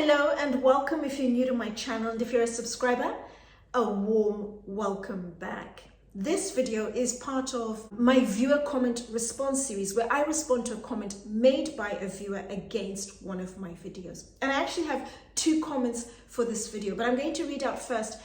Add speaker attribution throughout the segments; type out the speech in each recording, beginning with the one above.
Speaker 1: Hello and welcome if you're new to my channel, and if you're a subscriber, a warm welcome back. This video is part of my viewer comment response series where I respond to a comment made by a viewer against one of my videos. And I actually have two comments for this video, but I'm going to read out first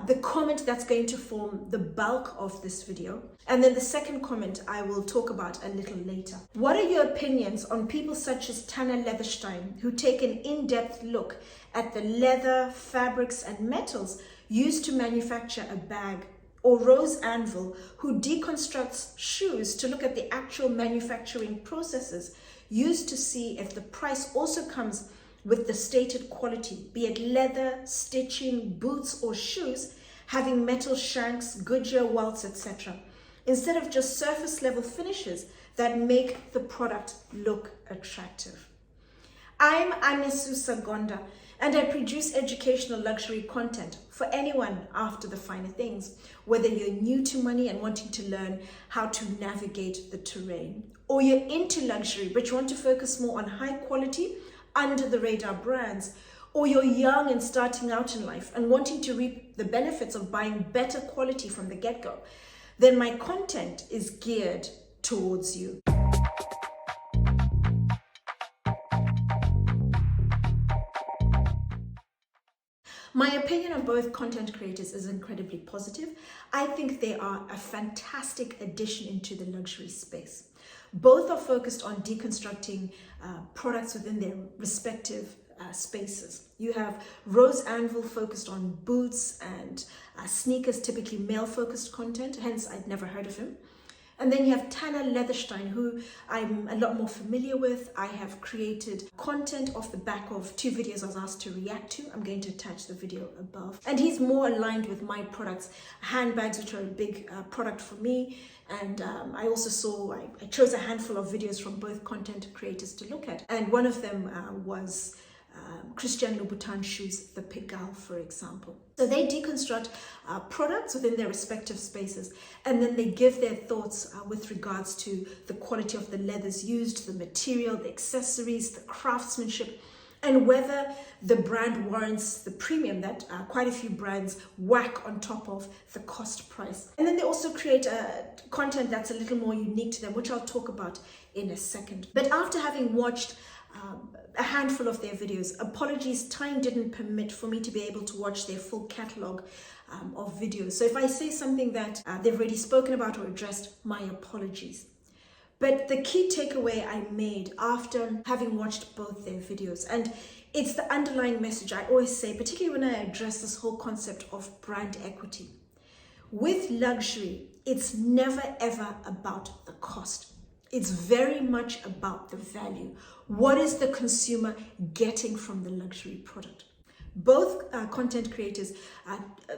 Speaker 1: the comment that's going to form the bulk of this video. And then the second comment I will talk about a little later. What are your opinions on people such as Tanner Leatherstein who take an in-depth look at the leather, fabrics and metals used to manufacture a bag? Or Rose Anvil who deconstructs shoes to look at the actual manufacturing processes used to see if the price also comes with the stated quality, be it leather, stitching, boots or shoes, having metal shanks, Goodyear welts, etc., instead of just surface level finishes that make the product look attractive. I'm Anesu Sagonda and I produce educational luxury content for anyone after the finer things, whether you're new to money and wanting to learn how to navigate the terrain, or you're into luxury but you want to focus more on high quality under the radar brands, or you're young and starting out in life and wanting to reap the benefits of buying better quality from the get-go, then my content is geared towards you. My opinion on both content creators is incredibly positive. I think they are a fantastic addition into the luxury space. Both are focused on deconstructing products within their respective spaces. You have Rose Anvil focused on boots and sneakers, typically male-focused content, hence I'd never heard of him. And then you have Tanner Leatherstein, who I'm a lot more familiar with. I have created content off the back of two videos I was asked to react to. I'm going to attach the video above. And he's more aligned with my products, handbags, which are a big product for me. And I also I chose a handful of videos from both content creators to look at. And one of them was Christian Louboutin shoes, the Pigalle, for example. So they deconstruct products within their respective spaces, and then they give their thoughts with regards to the quality of the leathers used, the material, the accessories, the craftsmanship, and whether the brand warrants the premium that quite a few brands whack on top of the cost price. And then they also create content that's a little more unique to them, which I'll talk about in a second. But after having watched a handful of their videos, apologies, time didn't permit for me to be able to watch their full catalog of videos. So if I say something that they've already spoken about or addressed, my apologies. But the key takeaway I made after having watched both their videos, and it's the underlying message I always say, particularly when I address this whole concept of brand equity. With luxury, it's never ever about the cost. It's very much about the value. What is the consumer getting from the luxury product? Both content creators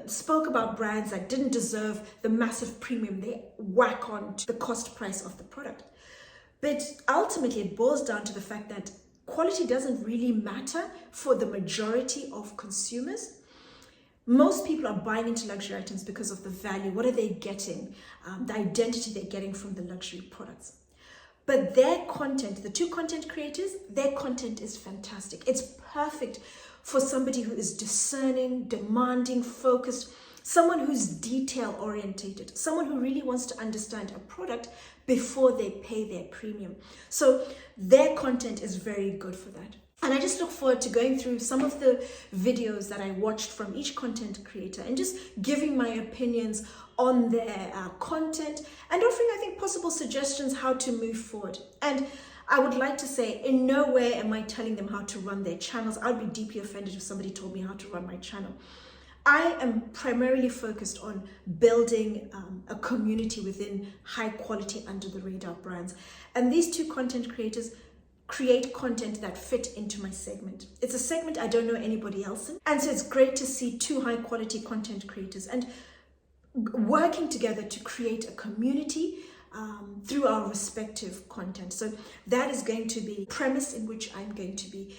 Speaker 1: spoke about brands that didn't deserve the massive premium they whack on to the cost price of the product. But ultimately, it boils down to the fact that quality doesn't really matter for the majority of consumers. Most people are buying into luxury items because of the value. What are they getting? The identity they're getting from the luxury products. But their content, the two content creators, their content is fantastic. It's perfect for somebody who is discerning, demanding, focused, someone who's detail orientated, someone who really wants to understand a product before they pay their premium. So their content is very good for that. And I just look forward to going through some of the videos that I watched from each content creator and just giving my opinions on their content and offering, I think, possible suggestions how to move forward. And I would like to say, in no way am I telling them how to run their channels. I'd be deeply offended if somebody told me how to run my channel. I am primarily focused on building a community within high quality under the radar brands. And these two content creators create content that fit into my segment. It's a segment I don't know anybody else in. And so it's great to see two high quality content creators and working together to create a community through our respective content. So that is going to be the premise in which I'm going to be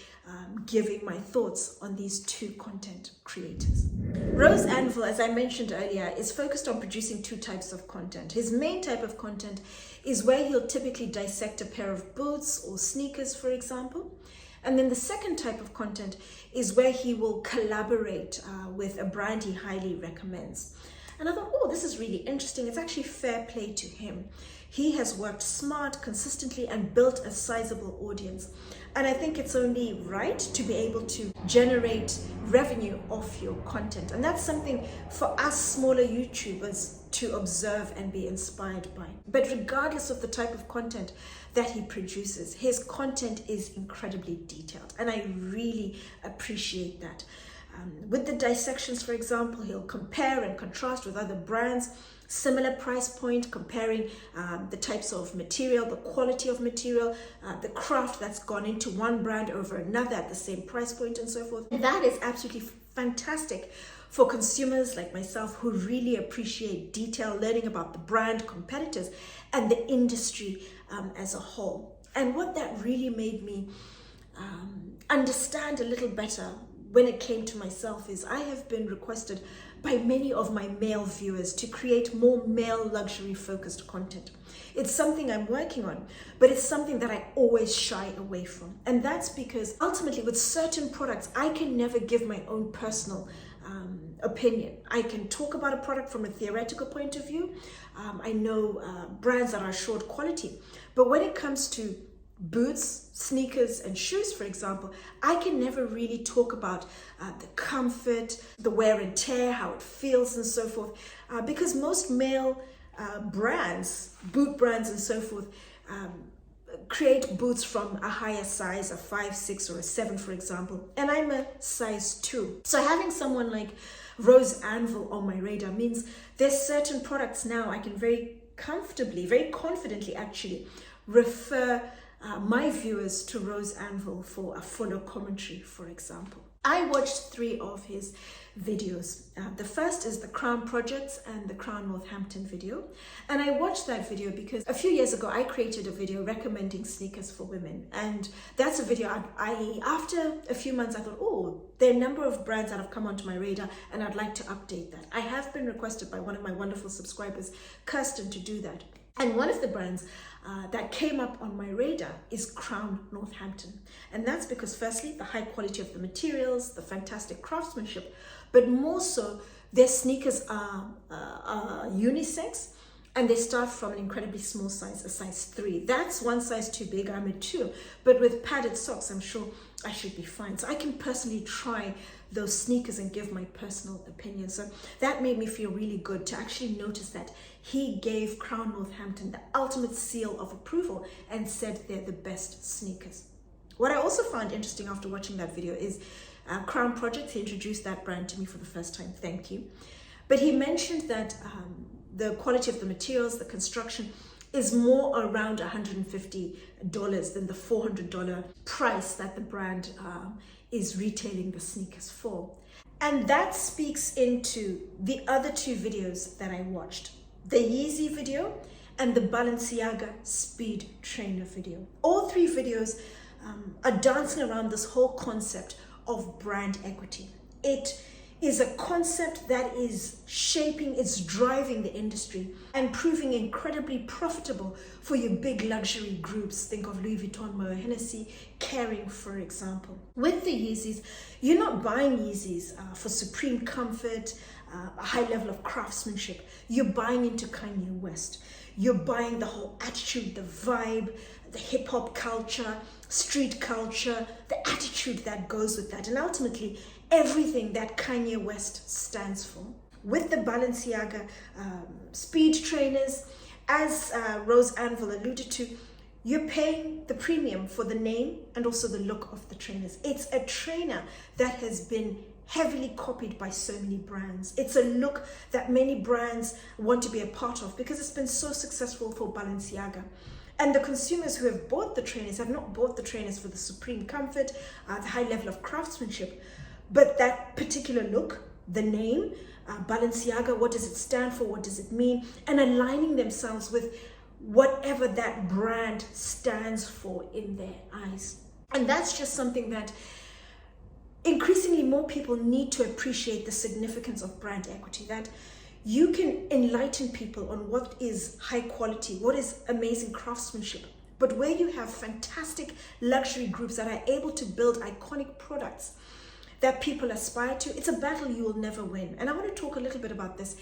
Speaker 1: giving my thoughts on these two content creators. Rose Anvil, as I mentioned earlier, is focused on producing two types of content. His main type of content is where he'll typically dissect a pair of boots or sneakers, for example, And then the second type of content is where he will collaborate with a brand he highly recommends. And I thought, oh, this is really interesting. It's actually fair play to him. He has worked smart, consistently, and built a sizable audience. And I think it's only right to be able to generate revenue off your content. And that's something for us smaller YouTubers to observe and be inspired by. But regardless of the type of content that he produces, his content is incredibly detailed. And I really appreciate that. With the dissections, for example, he'll compare and contrast with other brands, similar price point, comparing the types of material, the quality of material, the craft that's gone into one brand over another at the same price point and so forth. And that is absolutely fantastic for consumers like myself who really appreciate detail, learning about the brand, competitors, and the industry as a whole. And what that really made me understand a little better when it came to myself is I have been requested by many of my male viewers to create more male luxury focused content. It's something I'm working on, but it's something that I always shy away from. And that's because ultimately with certain products, I can never give my own personal opinion. I can talk about a product from a theoretical point of view. I know brands that are short quality, but when it comes to boots, sneakers, and shoes, for example, I can never really talk about the comfort, the wear and tear, how it feels, and so forth, because most male brands, boot brands, and so forth, create boots from a higher size, a 5, 6, or a 7, for example, and I'm a size 2. So having someone like Rose Anvil on my radar means there's certain products now I can very comfortably, very confidently actually refer my viewers to Rose Anvil for a fuller commentary, for example. I watched 3 of his videos. The first is the Crown Projects and the Crown Northampton video. And I watched that video because a few years ago, I created a video recommending sneakers for women. And that's a video after a few months, I thought, oh, there are a number of brands that have come onto my radar and I'd like to update that. I have been requested by one of my wonderful subscribers, Kirsten, to do that. And one of the brands that came up on my radar is Crown Northampton. And that's because firstly, the high quality of the materials, the fantastic craftsmanship, but more so, their sneakers are unisex and they start from an incredibly small size, a size 3. That's one size too big, I'm a 2. But with padded socks, I'm sure I should be fine. So I can personally try those sneakers and give my personal opinion. So that made me feel really good to actually notice that he gave Crown Northampton the ultimate seal of approval and said they're the best sneakers. What I also found interesting after watching that video is Crown Projects. He introduced that brand to me for the first time. Thank you. But he mentioned that the quality of the materials, the construction, is more around $150 than the $400 price that the brand is retailing the sneakers for. And that speaks into the other 2 videos that I watched. The Yeezy video and the Balenciaga Speed Trainer video. All 3 videos are dancing around this whole concept of brand equity. It is a concept that is shaping, it's driving the industry and proving incredibly profitable for your big luxury groups. Think of Louis Vuitton, Moreau, Hennessy, Kering, for example. With the Yeezys, you're not buying Yeezys for supreme comfort, a high level of craftsmanship. You're buying into Kanye West. You're buying the whole attitude, the vibe, the hip hop culture, street culture, the attitude that goes with that, and ultimately everything that Kanye West stands for. With the Balenciaga speed trainers, as Rose Anvil alluded to, you're paying the premium for the name and also the look of the trainers. It's a trainer that has been heavily copied by so many brands. It's a look that many brands want to be a part of because it's been so successful for Balenciaga. And the consumers who have bought the trainers have not bought the trainers for the supreme comfort, the high level of craftsmanship, but that particular look, the name, Balenciaga, what does it stand for, what does it mean, and aligning themselves with whatever that brand stands for in their eyes. And that's just something that increasingly more people need to appreciate, the significance of brand equity, that you can enlighten people on what is high quality, what is amazing craftsmanship, but where you have fantastic luxury groups that are able to build iconic products that people aspire to, it's a battle you will never win. And I want to talk a little bit about this,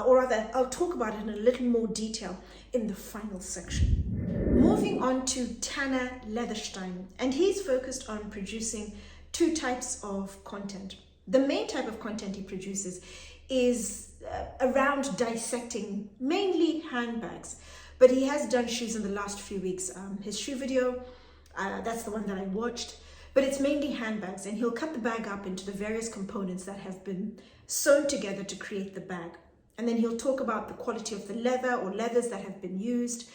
Speaker 1: or rather, I'll talk about it in a little more detail in the final section. Moving on to Tanner Leatherstein, and he's focused on producing two types of content. The main type of content he produces is around dissecting mainly handbags, but he has done shoes in the last few weeks. His shoe video, that's the one that I watched, but it's mainly handbags, and he'll cut the bag up into the various components that have been sewn together to create the bag. And then he'll talk about the quality of the leather or leathers that have been used,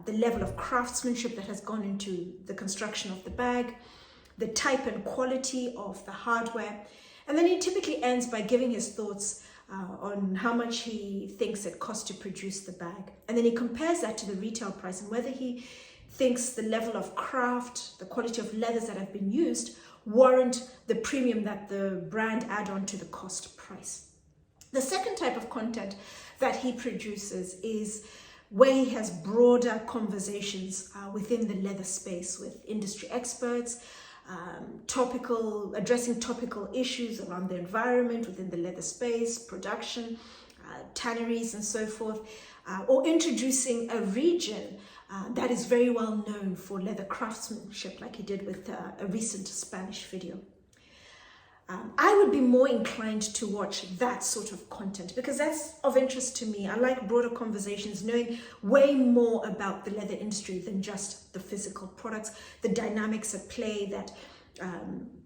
Speaker 1: the level of craftsmanship that has gone into the construction of the bag, the type and quality of the hardware. And then he typically ends by giving his thoughts on how much he thinks it costs to produce the bag. And then he compares that to the retail price and whether he thinks the level of craft, the quality of leathers that have been used warrant the premium that the brand add on to the cost price. The second type of content that he produces is where he has broader conversations within the leather space with industry experts, addressing topical issues around the environment within the leather space, production, tanneries and so forth, or introducing a region that is very well known for leather craftsmanship, like he did with a recent Spanish video. I would be more inclined to watch that sort of content because that's of interest to me. I like broader conversations, knowing way more about the leather industry than just the physical products, the dynamics at play that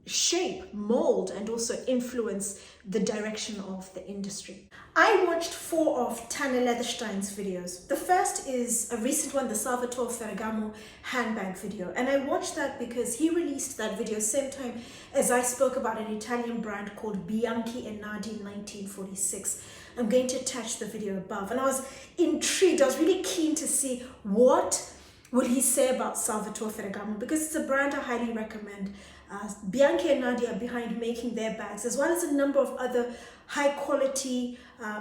Speaker 1: shape, mold, and also influence the direction of the industry. I watched 4 of Tanner Leatherstein's videos. The first is a recent one, the Salvatore Ferragamo handbag video. And I watched that because he released that video same time as I spoke about an Italian brand called Bianchi e Nardi 1946. I'm going to attach the video above. And I was intrigued. I was really keen to see what will he say about Salvatore Ferragamo because it's a brand I highly recommend. Bianchi and Nardi are behind making their bags, as well as a number of other high quality,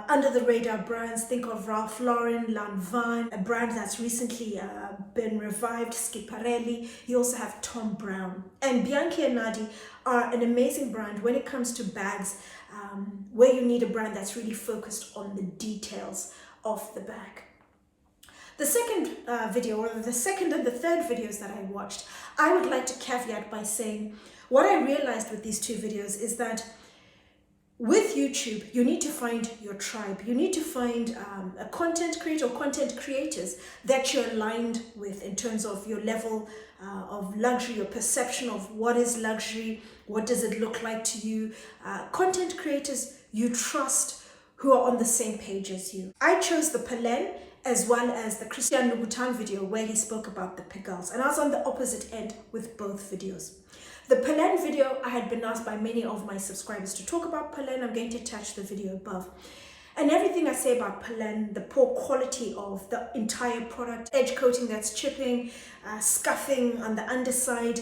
Speaker 1: under the radar brands. Think of Ralph Lauren, Lanvin, a brand that's recently been revived, Schiaparelli. You also have Tom Brown. And Bianchi and Nardi are an amazing brand when it comes to bags, where you need a brand that's really focused on the details of the bag. The second video, or the second and the third videos that I watched, I would like to caveat by saying what I realized with these 2 videos is that with YouTube, you need to find your tribe. You need to find a content creator or content creators that you're aligned with in terms of your level of luxury, your perception of what is luxury, what does it look like to you. Content creators you trust who are on the same page as you. I chose the Pinel as well as the Christian Louboutin video where he spoke about the pickles, and I was on the opposite end with both videos. The Pinel video, I had been asked by many of my subscribers to talk about Pinel. I'm going to attach the video above. And everything I say about Pinel, the poor quality of the entire product, edge coating that's chipping, scuffing on the underside,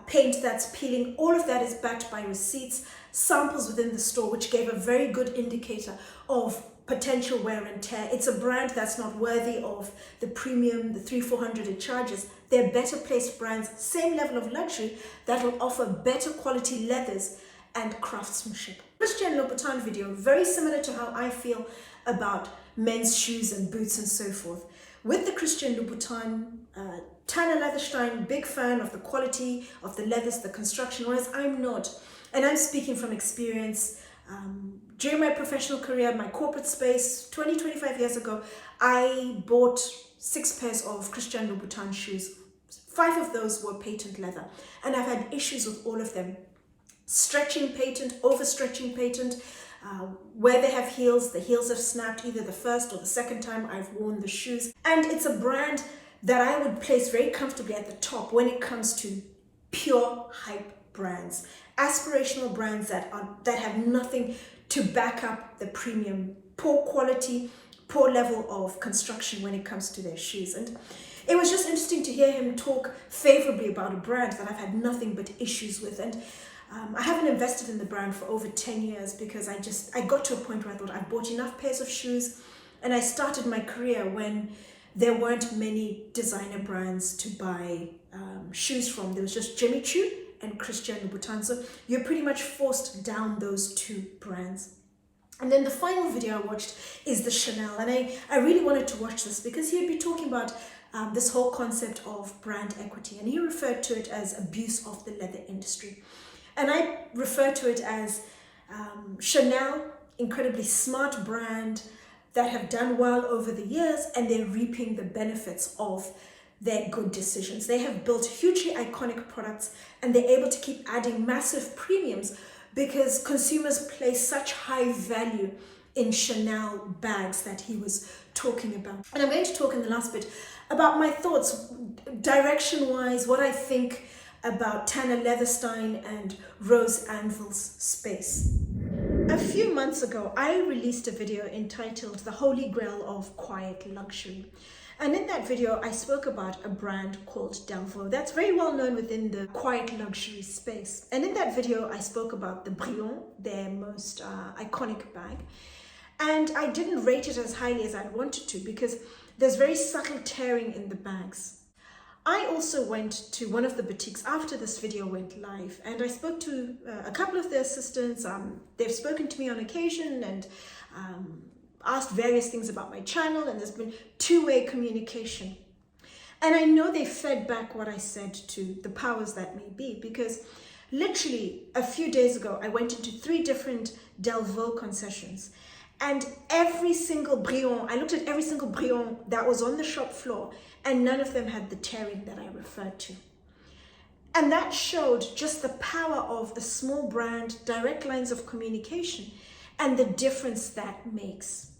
Speaker 1: paint that's peeling, all of that is backed by receipts, samples within the store, which gave a very good indicator of potential wear and tear. It's a brand that's not worthy of the premium, the $300-400 it charges. They're better placed brands, same level of luxury, that will offer better quality leathers and craftsmanship. Christian Louboutin video, very similar to how I feel about men's shoes and boots and so forth. With the Christian Louboutin, Tanner Leatherstein, big fan of the quality of the leathers, the construction, whereas I'm not. And I'm speaking from experience. During my professional career, my corporate space, 25 years ago, I bought 6 pairs of Christian Louboutin shoes. 5 of those were patent leather, and I've had issues with all of them. Stretching patent, overstretching patent, where they have heels, the heels have snapped either the first or the second time I've worn the shoes. And it's a brand that I would place very comfortably at the top when it comes to pure hype brands, aspirational brands that have nothing to back up the premium, poor quality, poor level of construction when it comes to their shoes. And it was just interesting to hear him talk favorably about a brand that I've had nothing but issues with. And I haven't invested in the brand for over 10 years because I got to a point where I thought I've bought enough pairs of shoes, and I started my career when there weren't many designer brands to buy shoes from. There was just Jimmy Choo and Christian Louboutin. So you're pretty much forced down those two brands. And then the final video I watched is the Chanel. And I really wanted to watch this because he'd be talking about this whole concept of brand equity. And he referred to it as abuse of the leather industry. And I refer to it as Chanel, incredibly smart brand that have done well over the years, and they're reaping the benefits of their good decisions. They have built hugely iconic products, and they're able to keep adding massive premiums because consumers place such high value in Chanel bags that he was talking about. And I'm going to talk in the last bit about my thoughts, direction-wise, what I think about Tanner Leatherstein and Rose Anvil's space. A few months ago, I released a video entitled The Holy Grail of Quiet Luxury. And in that video, I spoke about a brand called Delvaux that's very well known within the quiet luxury space. And in that video, I spoke about the Brion, their most iconic bag. And I didn't rate it as highly as I wanted to because there's very subtle tearing in the bags. I also went to one of the boutiques after this video went live, and I spoke to a couple of their assistants. They've spoken to me on occasion and asked various things about my channel, and there's been two-way communication. And I know they fed back what I said to the powers that may be, because literally a few days ago, I went into 3 different Delvaux concessions, and every single Brion, I looked at every single Brion that was on the shop floor, and none of them had the tearing that I referred to. And that showed just the power of a small brand, direct lines of communication, and the difference that makes.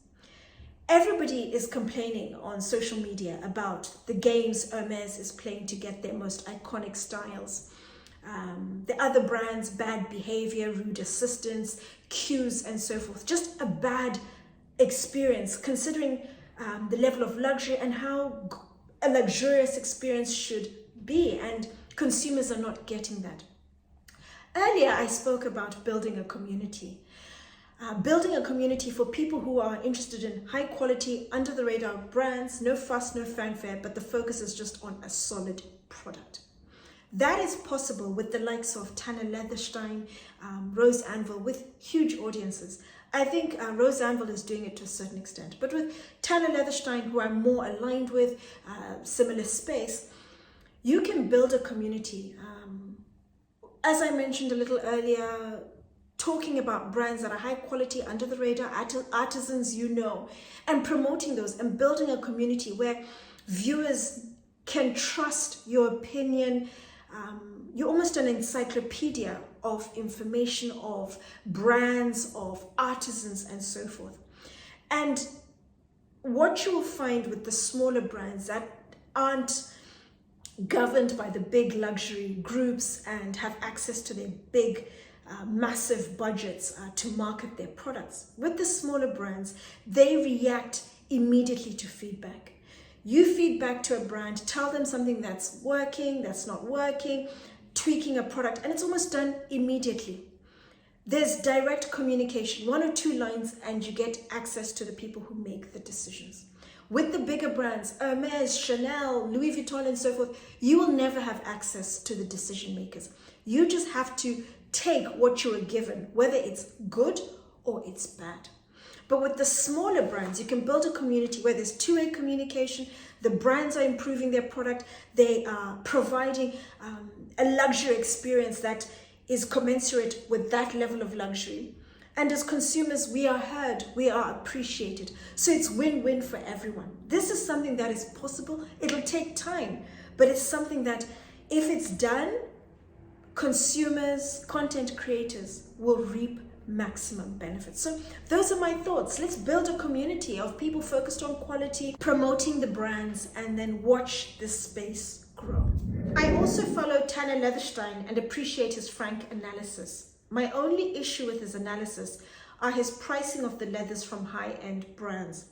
Speaker 1: Everybody is complaining on social media about the games Hermès is playing to get their most iconic styles. The other brands, bad behavior, rude assistance, queues, and so forth. Just a bad experience, considering the level of luxury and how a luxurious experience should be, and consumers are not getting that. Earlier, I spoke about building a community. Building a community for people who are interested in high quality, under the radar brands, no fuss, no fanfare, but the focus is just on a solid product. That is possible with the likes of Tanner Leatherstein, Rose Anvil, with huge audiences. I think Rose Anvil is doing it to a certain extent, but with Tanner Leatherstein, who I'm more aligned with, similar space, you can build a community. As I mentioned a little earlier, talking about brands that are high quality, under the radar, artisans you know, and promoting those and building a community where viewers can trust your opinion. You're almost an encyclopedia of information, of brands, of artisans, and so forth. And what you will find with the smaller brands that aren't governed by the big luxury groups and have access to their big, massive budgets to market their products, with the smaller brands, they react immediately to feedback. You feed back to a brand, tell them something that's working, that's not working, tweaking a product, and it's almost done immediately. There's direct communication, 1 or 2 lines, and you get access to the people who make the decisions. With the bigger brands, Hermès, Chanel, Louis Vuitton, and so forth, you will never have access to the decision makers. You just have to take what you are given, whether it's good or it's bad. But with the smaller brands, you can build a community where there's two-way communication. The brands are improving their product. They are providing a luxury experience that is commensurate with that level of luxury. And as consumers, we are heard, we are appreciated. So it's win-win for everyone. This is something that is possible. It'll take time, but it's something that if it's done, consumers, content creators will reap maximum benefits. So those are my thoughts. Let's build a community of people focused on quality, promoting the brands, and then watch this space grow. I also follow Tanner Leatherstein and appreciate his frank analysis. My only issue with his analysis are his pricing of the leathers from high-end brands.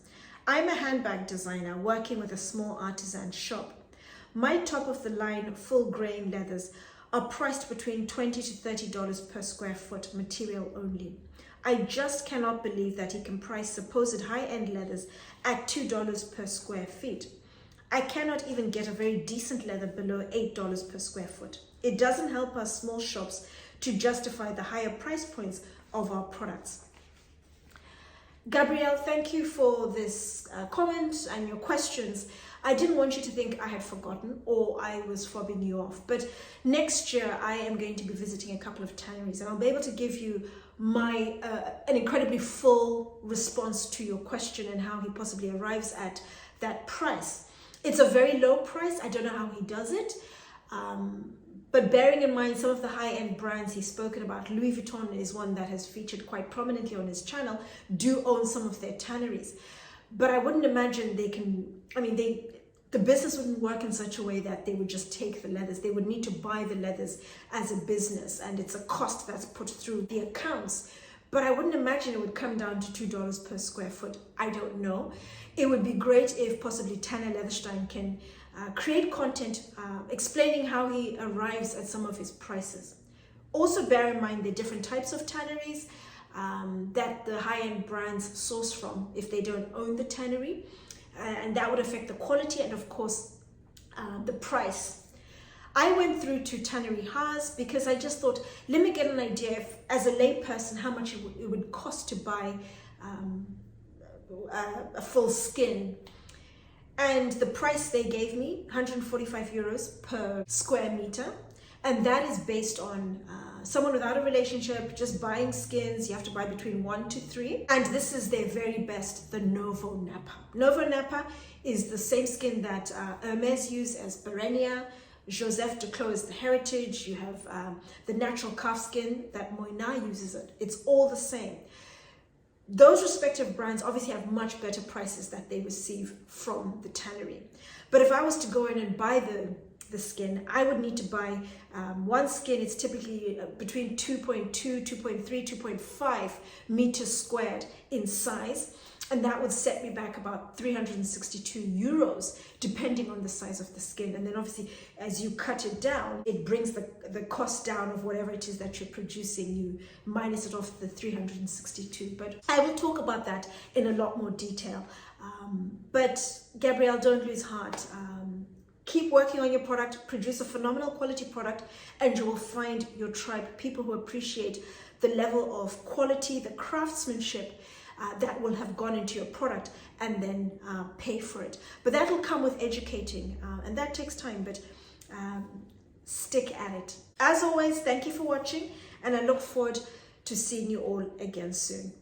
Speaker 1: I'm a handbag designer working with a small artisan shop. My top-of-the-line full-grain leathers are priced between $20 to $30 per square foot, material only. I just cannot believe that he can price supposed high-end leathers at $2 per square feet. I cannot even get a very decent leather below $8 per square foot. It doesn't help us small shops to justify the higher price points of our products. Gabrielle, thank you for this comment and your questions. I didn't want you to think I had forgotten or I was fobbing you off, but next year I am going to be visiting a couple of tanneries and I'll be able to give you my an incredibly full response to your question and how he possibly arrives at that price. It's a very low price. I don't know how he does it. But bearing in mind some of the high-end brands he's spoken about, Louis Vuitton is one that has featured quite prominently on his channel, do own some of their tanneries. But I wouldn't imagine they can, the business wouldn't work in such a way that they would just take the leathers. They would need to buy the leathers as a business, and it's a cost that's put through the accounts. But I wouldn't imagine it would come down to $2 per square foot. I don't know. It would be great if possibly Tanner Leatherstein can create content explaining how he arrives at some of his prices. Also bear in mind the different types of tanneries that the high-end brands source from if they don't own the tannery, and that would affect the quality and of course the price. I went through to Tannery Haas because I just thought, let me get an idea as a lay person how much it would cost to buy a full skin. And the price they gave me, 145 euros per square meter. And that is based on someone without a relationship, just buying skins. You have to buy between 1 to 3. And this is their very best, the Novo Napa. Novo Napa is the same skin that Hermes use as Barenia. Joseph Duclos is the heritage. You have the natural calf skin that Moynat uses it. It's all the same. Those respective brands obviously have much better prices that they receive from the tannery. But if I was to go in and buy the skin, I would need to buy one skin. It's typically between 2.2, 2.3, 2.5 meters squared in size. And that would set me back about 362 euros, depending on the size of the skin. And then obviously, as you cut it down, it brings the cost down of whatever it is that you're producing. You minus it off the 362. But I will talk about that in a lot more detail. But Gabrielle, don't lose heart. Keep working on your product, produce a phenomenal quality product, and you will find your tribe, people who appreciate the level of quality, the craftsmanship, that will have gone into your product and then pay for it. But that will come with educating and that takes time, but stick at it. As always, thank you for watching and I look forward to seeing you all again soon.